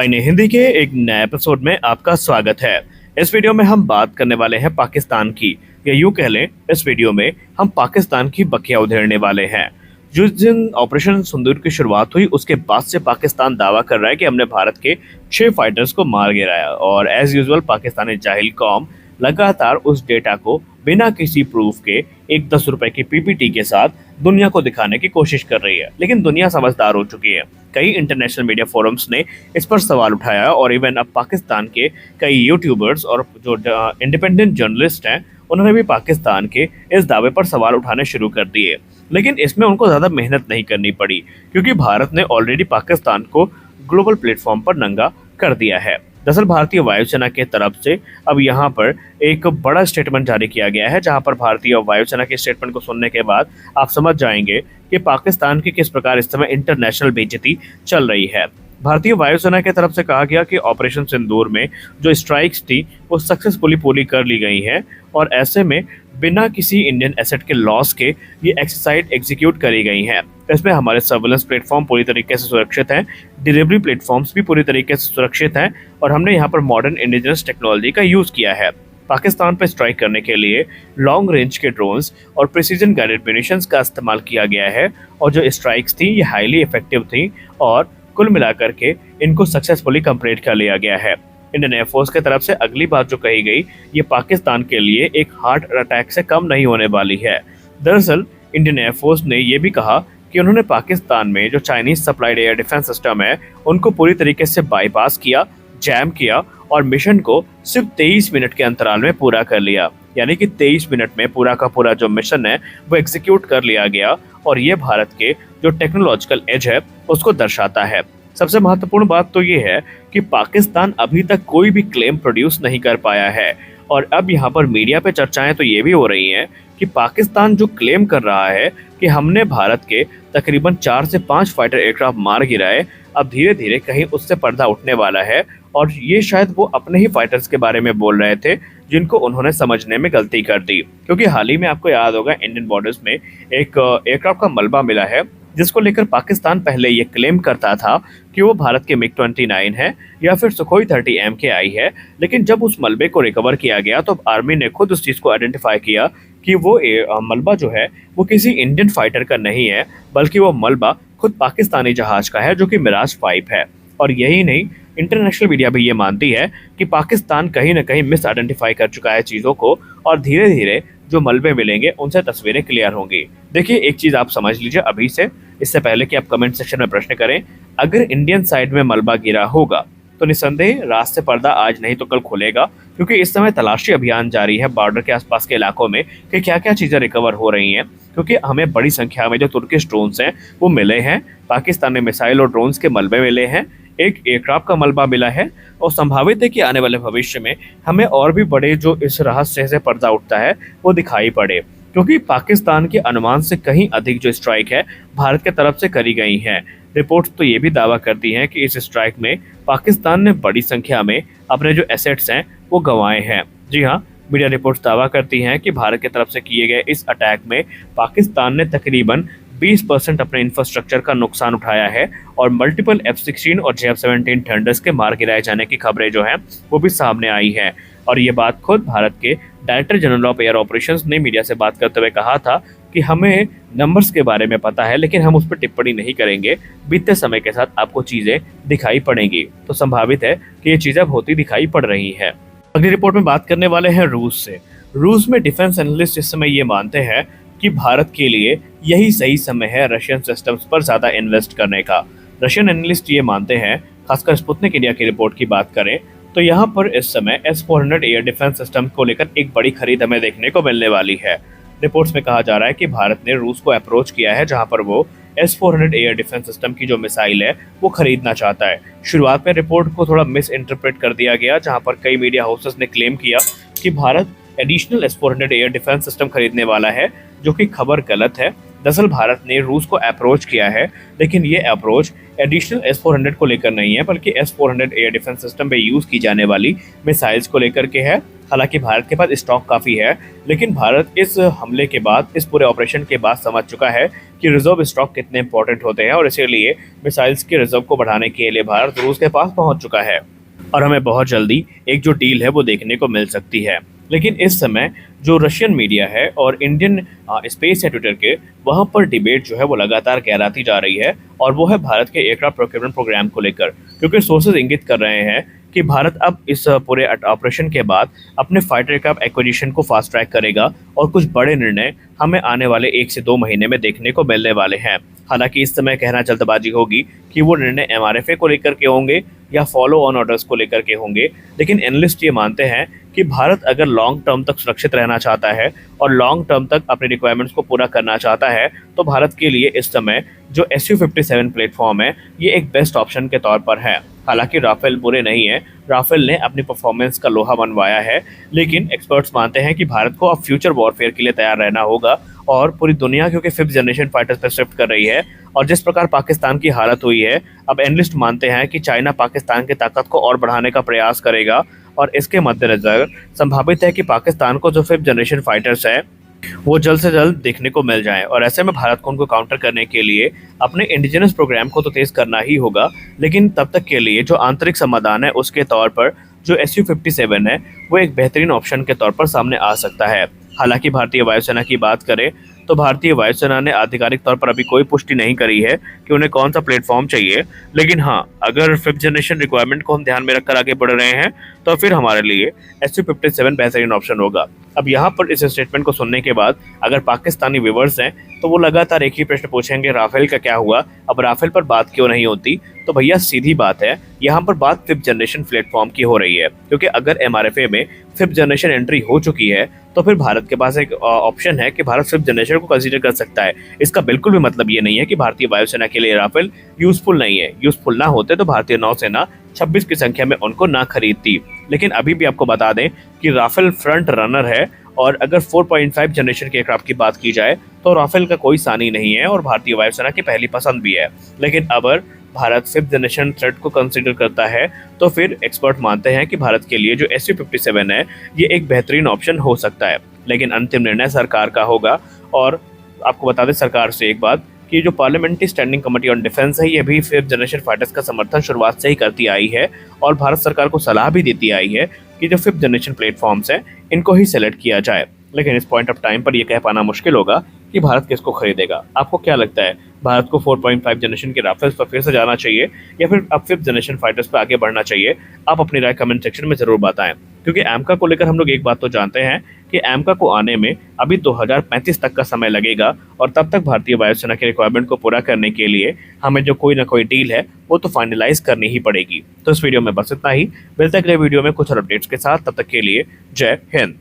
आईने हिंदी के एक नए एपिसोड में आपका स्वागत है। इस वीडियो में हम बात करने वाले हैं पाकिस्तान की, या यूं कह लें इस वीडियो में हम पाकिस्तान की बखिया उधेड़ने वाले हैं। जिस दिन ऑपरेशन सिंदूर की शुरुआत हुई उसके बाद से पाकिस्तान दावा कर रहा है कि हमने भारत के 6 फाइटर्स को मार गिराया, और एज यूजुअल पाकिस्तानी जाहिल कौम लगातार उस डेटा को बिना किसी प्रूफ के एक 10 रुपए की पीपीटी के साथ दुनिया को दिखाने की कोशिश कर रही है। लेकिन दुनिया समझदार हो चुकी है। कई इंटरनेशनल मीडिया फोरम्स ने इस पर सवाल उठाया, और इवन अब पाकिस्तान के कई यूट्यूबर्स और जो इंडिपेंडेंट जर्नलिस्ट हैं उन्होंने भी पाकिस्तान के इस दावे पर सवाल उठाने शुरू कर दिए। लेकिन इसमें उनको ज़्यादा मेहनत नहीं करनी पड़ी, क्योंकि भारत ने ऑलरेडी पाकिस्तान को ग्लोबल प्लेटफॉर्म पर नंगा कर दिया है। दरअसल भारतीय वायुसेना के तरफ से अब यहाँ पर एक बड़ा स्टेटमेंट जारी किया गया है, जहाँ पर भारतीय वायुसेना के स्टेटमेंट को सुनने के बाद आप समझ जाएंगे कि पाकिस्तान की किस प्रकार इस समय इंटरनेशनल बेइज्जती चल रही है। भारतीय वायुसेना की तरफ से कहा गया कि ऑपरेशन सिंदूर में जो स्ट्राइक्स थी वो सक्सेसफुली पूरी कर ली गई हैं, और ऐसे में बिना किसी इंडियन एसेट के लॉस के ये एक्सरसाइज एग्जीक्यूट करी गई हैं। इसमें हमारे सर्वेलेंस प्लेटफॉर्म पूरी तरीके से सुरक्षित हैं, डिलीवरी प्लेटफॉर्म्स भी पूरी तरीके से सुरक्षित हैं, और हमने यहाँ पर मॉडर्न इंडिजिनस टेक्नोलॉजी का यूज़ किया है। पाकिस्तान पर स्ट्राइक करने के लिए लॉन्ग रेंज के ड्रोन्स और प्रिसीजन गाइडेड म्यूनिशंस का इस्तेमाल किया गया है, और जो स्ट्राइक्स थी ये हाईली इफेक्टिव थी, और कुल मिलाकर के इनको सक्सेसफुली कंप्लीट कर लिया गया है। इंडियन एयरफोर्स की तरफ से अगली बात जो कही गई ये पाकिस्तान के लिए एक हार्ट अटैक से कम नहीं होने वाली है। दरअसल इंडियन एयरफोर्स ने यह भी कहा कि उन्होंने पाकिस्तान में जो Chinese supplied air defence system है उनको पूरी तरीके से बाईपास किया, जैम किया, और मिशन को सिर्फ 23 मिनट के अंतराल में पूरा कर लिया। यानी कि 23 मिनट में पूरा का पूरा जो मिशन है वो एग्जीक्यूट कर लिया गया, और ये भारत के जो टेक्नोलॉजिकल एज है उसको दर्शाता है। सबसे महत्वपूर्ण बात तो ये है कि पाकिस्तान अभी तक कोई भी क्लेम प्रोड्यूस नहीं कर पाया है, और अब यहाँ पर मीडिया पे चर्चाएं तो ये भी हो रही हैं कि पाकिस्तान जो क्लेम कर रहा है कि हमने भारत के तकरीबन 4 से 5 फाइटर एयरक्राफ्ट मार गिराए, अब धीरे धीरे कहीं उससे पर्दा उठने वाला है, और ये शायद वो अपने ही फाइटर्स के बारे में बोल रहे थे जिनको उन्होंने समझने में गलती कर दी। क्योंकि हाल ही में आपको याद होगा इंडियन बॉर्डर्स में एक एयरक्राफ्ट का मलबा मिला है, जिसको लेकर पाकिस्तान पहले ये क्लेम करता था कि वो भारत के मिग 29 है या फिर सुखोई 30 MKI है। लेकिन जब उस मलबे को रिकवर किया गया तो आर्मी ने खुद उस चीज़ को आइडेंटिफाई किया कि वो मलबा जो है वो किसी इंडियन फाइटर का नहीं है, बल्कि वो मलबा खुद पाकिस्तानी जहाज का है जो कि मिराज 5 है। और यही नहीं, इंटरनेशनल मीडिया भी ये मानती है कि पाकिस्तान कहीं ना कहीं मिस आइडेंटिफाई कर चुका है चीज़ों को, और धीरे धीरे जो मलबे मिलेंगे उनसे तस्वीरें क्लियर होंगी। देखिए एक चीज़ आप समझ लीजिए अभी से, इससे पहले कि आप कमेंट सेक्शन में प्रश्न करें, अगर इंडियन साइड में मलबा गिरा होगा तो निस्संदेह रात से पर्दा आज नहीं तो कल खुलेगा, क्योंकि इस समय तलाशी अभियान जारी है बॉर्डर के आसपास के इलाकों में कि क्या क्या चीज़ें रिकवर हो रही हैं। क्योंकि हमें बड़ी संख्या में जो तुर्किश ड्रोन्स हैं वो मिले हैं, पाकिस्तान में मिसाइल और ड्रोन्स के मलबे मिले हैं, एक एयरक्राफ्ट का मलबा मिला है, और संभावित है कि आने वाले भविष्य में हमें और भी बड़े जो इस रहस्य से पर्दा उठता है वो दिखाई पड़े। क्योंकि पाकिस्तान के अनुमान से कहीं अधिक जो स्ट्राइक है भारत की तरफ से करी गई हैं। रिपोर्ट्स तो ये भी दावा करती हैं कि इस स्ट्राइक में पाकिस्तान ने बड़ी संख्या में अपने जो एसेट्स हैं वो गंवाए हैं। जी हाँ, मीडिया रिपोर्ट्स दावा करती हैं कि भारत की तरफ से किए गए इस अटैक में पाकिस्तान ने तकरीबन 20% अपने इंफ्रास्ट्रक्चर का नुकसान उठाया है, और मल्टीपल F-16 और JF-17 थंडर्स के मार गिराए जाने की खबरें जो हैं वो भी सामने आई हैं। और ये बात खुद भारत के director general of air operations ने मीडिया से बात करते हुए कहा था कि हमें नंबर्स के बारे में पता है, लेकिन हम उस पर टिप्पणी नहीं करेंगे, बीतते समय के साथ आपको चीज़ें दिखाई पड़ेंगी। तो संभावित है कि ये चीज़ें अब होती दिखाई पड़ रही हैं। अगली रिपोर्ट में बात करने वाले हैं रूस से। रूस में डिफेंस एनालिस्ट इस समय ये मानते हैं कि भारत के लिए यही सही समय है रशियन सिस्टम्स पर ज़्यादा इन्वेस्ट करने का। रशियन एनालिस्ट ये मानते हैं, खासकर स्पुतनिक इंडिया की रिपोर्ट की बात करें तो यहाँ पर इस समय S-400 एयर डिफेंस सिस्टम को लेकर एक बड़ी खरीद हमें देखने को मिलने वाली है। रिपोर्ट्स में कहा जा रहा है कि भारत ने रूस को अप्रोच किया है, जहाँ पर वो S-400 एयर डिफेंस सिस्टम की जो मिसाइल है वो खरीदना चाहता है। शुरुआत में रिपोर्ट को थोड़ा मिस इंटरप्रेट कर दिया गया, जहाँ पर कई मीडिया हाउसेस ने क्लेम किया कि Bharat additional S-400 air defence system खरीदने वाला है, जो कि खबर गलत है। दरअसल भारत ने रूस को अप्रोच किया है, लेकिन ये अप्रोच एडिशनल S-400 को लेकर नहीं है, बल्कि S-400 एयर डिफेंस सिस्टम पे यूज़ की जाने वाली मिसाइल्स को लेकर के है। हालांकि भारत के पास स्टॉक काफ़ी है, लेकिन भारत इस हमले के बाद, इस पूरे ऑपरेशन के बाद समझ चुका है कि रिजर्व स्टॉक कितने इंपॉर्टेंट होते हैं और इसीलिए मिसाइल्स के रिजर्व को बढ़ाने के लिए भारत रूस के पास पहुंच चुका है और हमें बहुत जल्दी एक जो डील है वो देखने को मिल सकती है। लेकिन इस समय जो रशियन मीडिया है और इंडियन स्पेस है ट्विटर के, वहाँ पर डिबेट जो है वो लगातार गहराती जा रही है और वो है भारत के एयरक्राफ्ट प्रोक्योरमेंट प्रोग्राम को लेकर, क्योंकि सोर्सेज इंगित कर रहे हैं कि भारत अब इस पूरे ऑपरेशन के बाद अपने फाइटर एयरक्राफ्ट एक्विजिशन को फास्ट ट्रैक करेगा और कुछ बड़े निर्णय हमें आने वाले 1 से 2 महीने में देखने को मिलने वाले हैं। हालांकि इस समय कहना जल्दबाजी होगी कि वो निर्णय एमआरएफए को लेकर के होंगे या फॉलो ऑन ऑर्डर्स को लेकर के होंगे, लेकिन एनालिस्ट ये मानते हैं कि भारत अगर लॉन्ग टर्म तक सुरक्षित रहना चाहता है और लॉन्ग टर्म तक अपने रिक्वायरमेंट्स को पूरा करना चाहता है तो भारत के लिए इस समय जो SU-57 प्लेटफॉर्म है ये एक बेस्ट ऑप्शन के तौर पर है। हालांकि राफेल बुरे नहीं है, राफेल ने अपनी परफॉर्मेंस का लोहा मनवाया है, लेकिन एक्सपर्ट्स मानते हैं कि भारत को अब फ्यूचर वॉरफेयर के लिए तैयार रहना होगा और पूरी दुनिया क्योंकि 5th जनरेशन फाइटर्स पर शिफ्ट कर रही है और जिस प्रकार पाकिस्तान की हालत हुई है, अब एनालिस्ट मानते हैं कि चाइना पाकिस्तान की ताकत को और बढ़ाने का प्रयास करेगा और इसके मद्देनजर संभावित है कि पाकिस्तान को जो 5th जनरेशन फाइटर्स है वो जल्द से जल्द देखने को मिल जाए और ऐसे में भारत को उनको काउंटर करने के लिए अपने इंडिजिनस प्रोग्राम को तो तेज करना ही होगा, लेकिन तब तक के लिए जो आंतरिक समाधान है उसके तौर पर जो SU-57 है वो एक बेहतरीन ऑप्शन के तौर पर सामने आ सकता है। हालांकि भारतीय वायुसेना की बात करें तो भारतीय वायुसेना ने आधिकारिक तौर पर अभी कोई पुष्टि नहीं करी है कि उन्हें कौन सा प्लेटफॉर्म चाहिए, लेकिन हाँ, अगर 5th जनरेशन रिक्वायरमेंट को हम ध्यान में रखकर आगे बढ़ रहे हैं तो फिर हमारे लिए SU-57 बेहतरीन ऑप्शन होगा। अब यहाँ पर इस स्टेटमेंट को सुनने के बाद अगर पाकिस्तानी व्यूअर्स हैं तो वो लगातार एक ही प्रश्न पूछेंगे, राफेल का क्या हुआ, अब राफेल पर बात क्यों नहीं होती? तो भैया सीधी बात है, यहाँ पर बात 5th जनरेशन प्लेटफॉर्म की हो रही है, क्योंकि अगर एमआरएफए में 5th जनरेशन एंट्री हो चुकी है तो फिर भारत के पास एक ऑप्शन है कि भारत 5th जनरेशन को कंसीडर कर सकता है। इसका बिल्कुल भी मतलब ये नहीं है कि भारतीय वायुसेना के लिए राफेल यूजफुल नहीं है। यूजफुल ना होते तो भारतीय नौसेना 26 की संख्या में उनको ना खरीदती, लेकिन अभी भी आपको बता दें कि राफेल फ्रंट रनर है और अगर 4.5 जनरेशन के एयरक्राफ्ट की बात की जाए तो राफेल का कोई सानी नहीं है और भारतीय वायुसेना की पहली पसंद भी है। लेकिन अगर भारत 5th जनरेशन थ्रेट को कंसीडर करता है तो फिर एक्सपर्ट मानते हैं कि भारत के लिए जो SU-57 है ये एक बेहतरीन ऑप्शन हो सकता है, लेकिन अंतिम निर्णय सरकार का होगा। और आपको बता दें सरकार से एक बात कि जो parliamentary standing committee on defence है ये भी 5th जनरेशन फाइटर्स का समर्थन शुरुआत से ही करती आई है और भारत सरकार को सलाह भी देती आई है कि जो 5th जनरेशन प्लेटफॉर्म्स हैं इनको ही सेलेक्ट किया जाए। लेकिन इस पॉइंट ऑफ टाइम पर यह कह पाना मुश्किल होगा कि भारत किसको खरीदेगा। आपको क्या लगता है, भारत को 4.5 जनरेशन के राफेल्स पर फिर से जाना चाहिए या फिर अब 5th जनरेशन फाइटर्स पर आगे बढ़ना चाहिए? आप अपनी राय कमेंट सेक्शन में जरूर बताएं, क्योंकि एमका को लेकर हम लोग एक बात तो जानते हैं कि एमका को आने में अभी 2035 तक का समय लगेगा और तब तक भारतीय वायुसेना के रिक्वायरमेंट को पूरा करने के लिए हमें जो कोई ना कोई डील है वो तो फाइनलाइज करनी ही पड़ेगी। तो इस वीडियो में बस इतना ही, मिलते हैं अगले वीडियो में कुछ और अपडेट्स के साथ, तब तक के लिए जय हिंद।